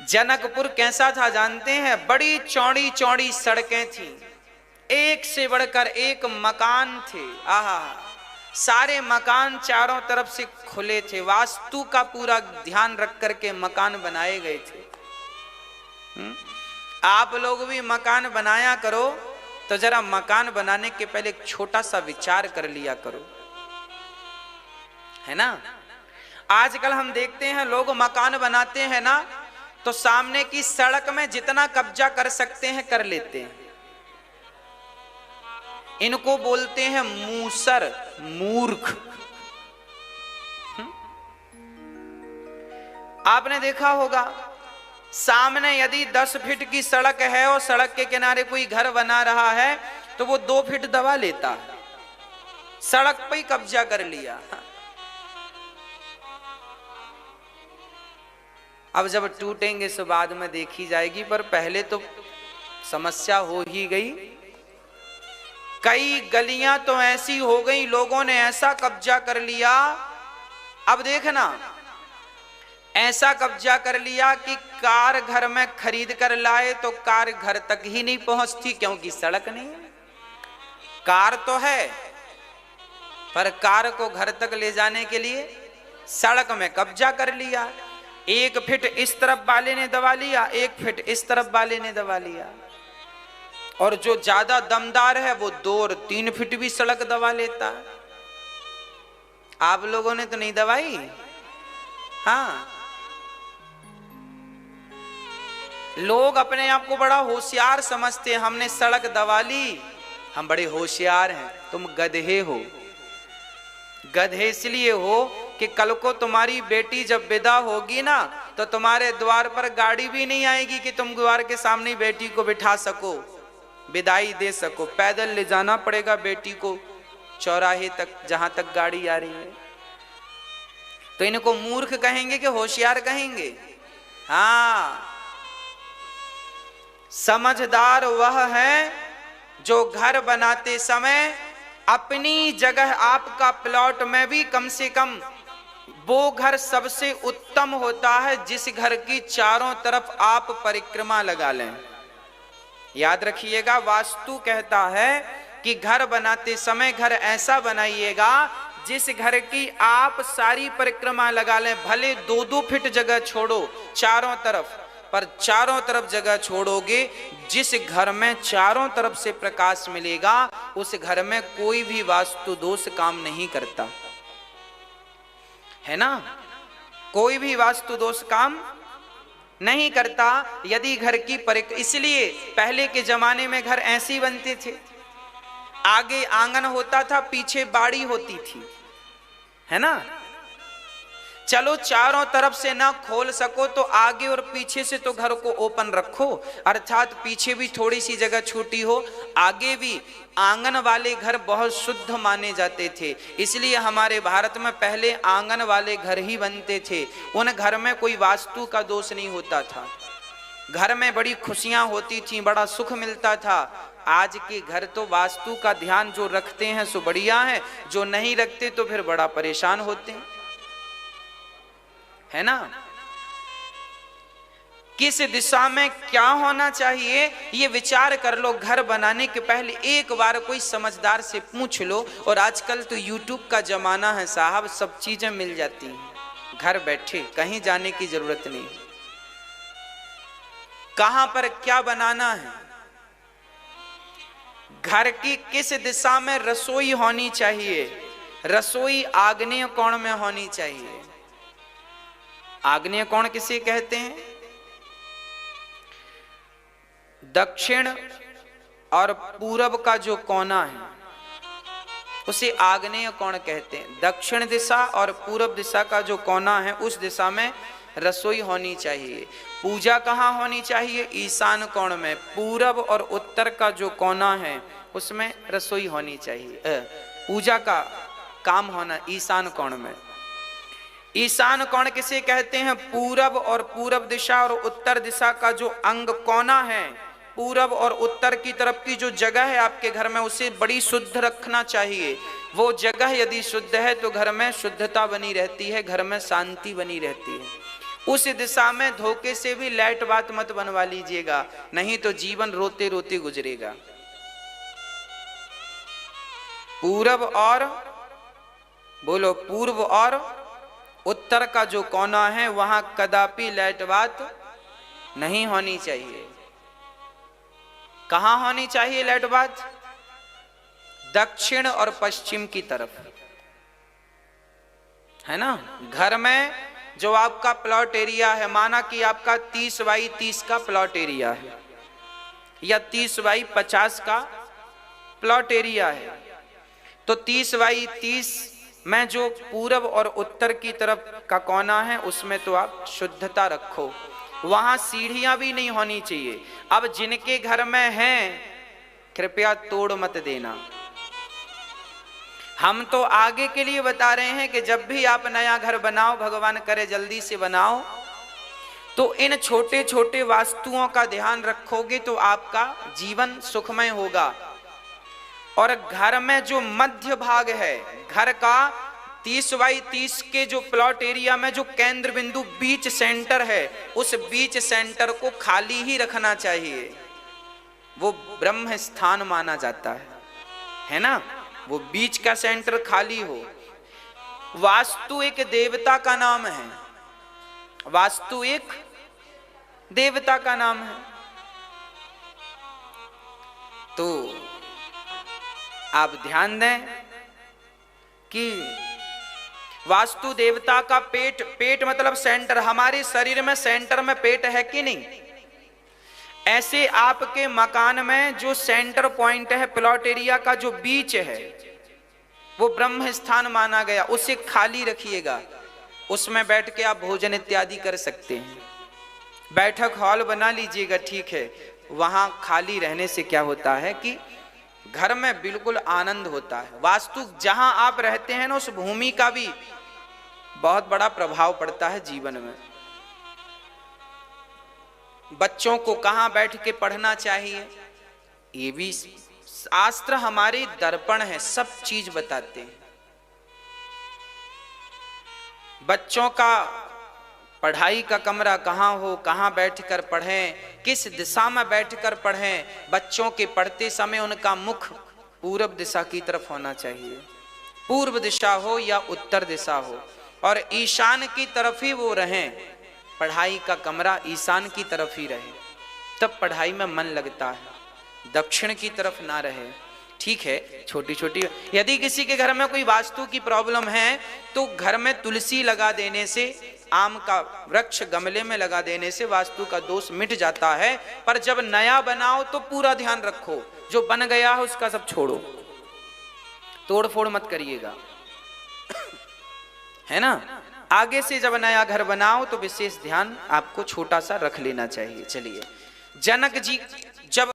जनकपुर कैसा था जानते हैं? बड़ी चौड़ी चौड़ी सड़कें थी, एक से बढ़कर एक मकान थे। आहा, सारे मकान चारों तरफ से खुले थे। वास्तु का पूरा ध्यान रख करके मकान बनाए गए थे। आप लोग भी मकान बनाया करो तो जरा मकान बनाने के पहले एक छोटा सा विचार कर लिया करो, है ना। आजकल हम देखते हैं लोग मकान बनाते हैं ना, तो सामने की सड़क में जितना कब्जा कर सकते हैं कर लेते हैं। इनको बोलते हैं मूसर, मूर्ख। आपने देखा होगा, सामने यदि 10 फीट की सड़क है और सड़क के किनारे कोई घर बना रहा है तो वो 2 फीट दबा लेता है, सड़क पे ही कब्जा कर लिया। अब जब टूटेंगे सो बाद में देखी जाएगी, पर पहले तो समस्या हो ही गई। कई गलियां तो ऐसी हो गई, लोगों ने ऐसा कब्जा कर लिया। अब देखना, ऐसा कब्जा कर लिया कि कार घर में खरीद कर लाए तो कार घर तक ही नहीं पहुंचती, क्योंकि सड़क नहीं है। कार तो है पर कार को घर तक ले जाने के लिए सड़क में कब्जा कर लिया। 1 फीट इस तरफ वाले ने दबा लिया, 1 फीट इस तरफ वाले ने दबा लिया, और जो ज्यादा दमदार है वो 2 और 3 फीट भी सड़क दबा लेता है। आप लोगों ने तो नहीं दबाई? हाँ, लोग अपने आप को बड़ा होशियार समझते हैं, हमने सड़क दबा ली, हम बड़े होशियार हैं। तुम गधे हो। गधे इसलिए हो कि कल को तुम्हारी बेटी जब विदा होगी ना, तो तुम्हारे द्वार पर गाड़ी भी नहीं आएगी कि तुम द्वार के सामने बेटी को बिठा सको, विदाई दे सको। पैदल ले जाना पड़ेगा बेटी को चौराहे तक, जहां तक गाड़ी आ रही है। तो इनको मूर्ख कहेंगे कि होशियार कहेंगे? हाँ, समझदार वह है जो घर बनाते समय अपनी जगह, आपका प्लॉट में भी कम से कम वो घर सबसे उत्तम होता है जिस घर की चारों तरफ आप परिक्रमा लगा लें। याद रखिएगा, वास्तु कहता है कि घर बनाते समय घर ऐसा बनाइएगा जिस घर की आप सारी परिक्रमा लगा लें। भले 2-2 फीट जगह छोड़ो चारों तरफ, पर चारों तरफ जगह छोड़ोगे, जिस घर में चारों तरफ से प्रकाश मिलेगा उस घर में कोई भी वास्तु दोष काम नहीं करता, है ना। कोई भी वास्तु दोष काम नहीं करता यदि घर की इसलिए पहले के जमाने में घर ऐसे ही बनते थे। आगे आंगन होता था, पीछे बाड़ी होती थी, है ना। चलो चारों तरफ से ना खोल सको तो आगे और पीछे से तो घर को ओपन रखो, अर्थात पीछे भी थोड़ी सी जगह छूटी हो, आगे भी। आंगन वाले घर बहुत शुद्ध माने जाते थे, इसलिए हमारे भारत में पहले आंगन वाले घर ही बनते थे। उन घर में कोई वास्तु का दोष नहीं होता था, घर में बड़ी खुशियां होती थी, बड़ा सुख मिलता था। आज के घर तो वास्तु का ध्यान जो रखते हैं सो बढ़िया है, जो नहीं रखते तो फिर बड़ा परेशान होते हैं, है ना। किस दिशा में क्या होना चाहिए ये विचार कर लो। घर बनाने के पहले एक बार कोई समझदार से पूछ लो। और आजकल तो यूट्यूब का जमाना है साहब, सब चीजें मिल जाती हैं घर बैठे, कहीं जाने की जरूरत नहीं। कहां पर क्या बनाना है, घर की किस दिशा में रसोई होनी चाहिए। रसोई आग्नेय कोण में होनी चाहिए। आग्नेय कोण किसे कहते हैं? दक्षिण और पूरब का जो कोना है उसे आग्नेय कोण कहते हैं। दक्षिण दिशा और पूरब दिशा का जो कोना है उस दिशा में रसोई होनी चाहिए। पूजा कहाँ होनी चाहिए? ईशान कोण में। पूरब और उत्तर का जो कोना है उसमें रसोई होनी चाहिए। पूजा का काम होना ईशान कोण में। ईशान कोण किसे कहते हैं? पूरब और पूरब दिशा और उत्तर दिशा का जो अंग कोना है, पूरब और उत्तर की तरफ की जो जगह है आपके घर में, उसे बड़ी शुद्ध रखना चाहिए। वो जगह यदि शुद्ध है तो घर में शुद्धता बनी रहती है, घर में शांति बनी रहती है। उस दिशा में धोखे से भी लाइट बात मत बनवा लीजिएगा, नहीं तो जीवन रोते रोते गुजरेगा। पूरब और बोलो, पूर्व और उत्तर का जो कोना है वहां कदापि लाइट बात नहीं होनी चाहिए। कहां होनी चाहिए लाइट बात? दक्षिण और पश्चिम की तरफ, है ना। घर में जो आपका प्लॉट एरिया है, माना कि आपका 30 बाई 30 का प्लॉट एरिया है या 30 बाई 50 का प्लॉट एरिया है, तो 30 बाई 30 में जो पूरब और उत्तर की तरफ का कोना है उसमें तो आप शुद्धता रखो, वहां सीढ़ियां भी नहीं होनी चाहिए। अब जिनके घर में हैं कृपया तोड़ मत देना। हम तो आगे के लिए बता रहे हैं कि जब भी आप नया घर बनाओ, भगवान करे जल्दी से बनाओ, तो इन छोटे छोटे वास्तुओं का ध्यान रखोगे तो आपका जीवन सुखमय होगा। और घर में जो मध्य भाग है, घर का 30 बाई 30 के जो प्लॉट एरिया में जो केंद्र बिंदु बीच सेंटर है, उस बीच सेंटर को खाली ही रखना चाहिए। वो ब्रह्म स्थान माना जाता है ना। वो बीच का सेंटर खाली हो। वास्तु एक देवता का नाम है, वास्तु एक देवता का नाम है। तो आप ध्यान दें कि वास्तु देवता का पेट, पेट मतलब सेंटर, हमारे शरीर में सेंटर में पेट है कि नहीं? ऐसे आपके मकान में जो सेंटर पॉइंट है प्लॉट एरिया का, जो बीच है, वो ब्रह्म स्थान माना गया। उसे खाली रखिएगा, उसमें बैठ के आप भोजन इत्यादि कर सकते हैं। बैठक हॉल बना लीजिएगा, ठीक है। वहां खाली रहने से क्या होता है कि घर में बिल्कुल आनंद होता है। वास्तु जहां आप रहते हैं ना, उस भूमि का भी बहुत बड़ा प्रभाव पड़ता है जीवन में। बच्चों को कहां बैठ के पढ़ना चाहिए, ये भी शास्त्र हमारे दर्पण है, सब चीज बताते हैं। बच्चों का पढ़ाई का कमरा कहाँ हो, कहाँ बैठकर पढ़ें, किस दिशा में बैठकर पढ़ें। बच्चों के पढ़ते समय उनका मुख पूर्व दिशा की तरफ होना चाहिए, पूर्व दिशा हो या उत्तर दिशा हो, और ईशान की तरफ ही वो रहें। पढ़ाई का कमरा ईशान की तरफ ही रहे, तब पढ़ाई में मन लगता है। दक्षिण की तरफ ना रहे, ठीक है। छोटी छोटी, यदि किसी के घर में कोई वास्तु की प्रॉब्लम है तो घर में तुलसी लगा देने से, आम का वृक्ष गमले में लगा देने से वास्तु का दोष मिट जाता है। पर जब नया बनाओ तो पूरा ध्यान रखो, जो बन गया है उसका सब छोड़ो, तोड़ फोड़ मत करिएगा, है ना। आगे से जब नया घर बनाओ तो विशेष ध्यान आपको छोटा सा रख लेना चाहिए। चलिए, जनक जी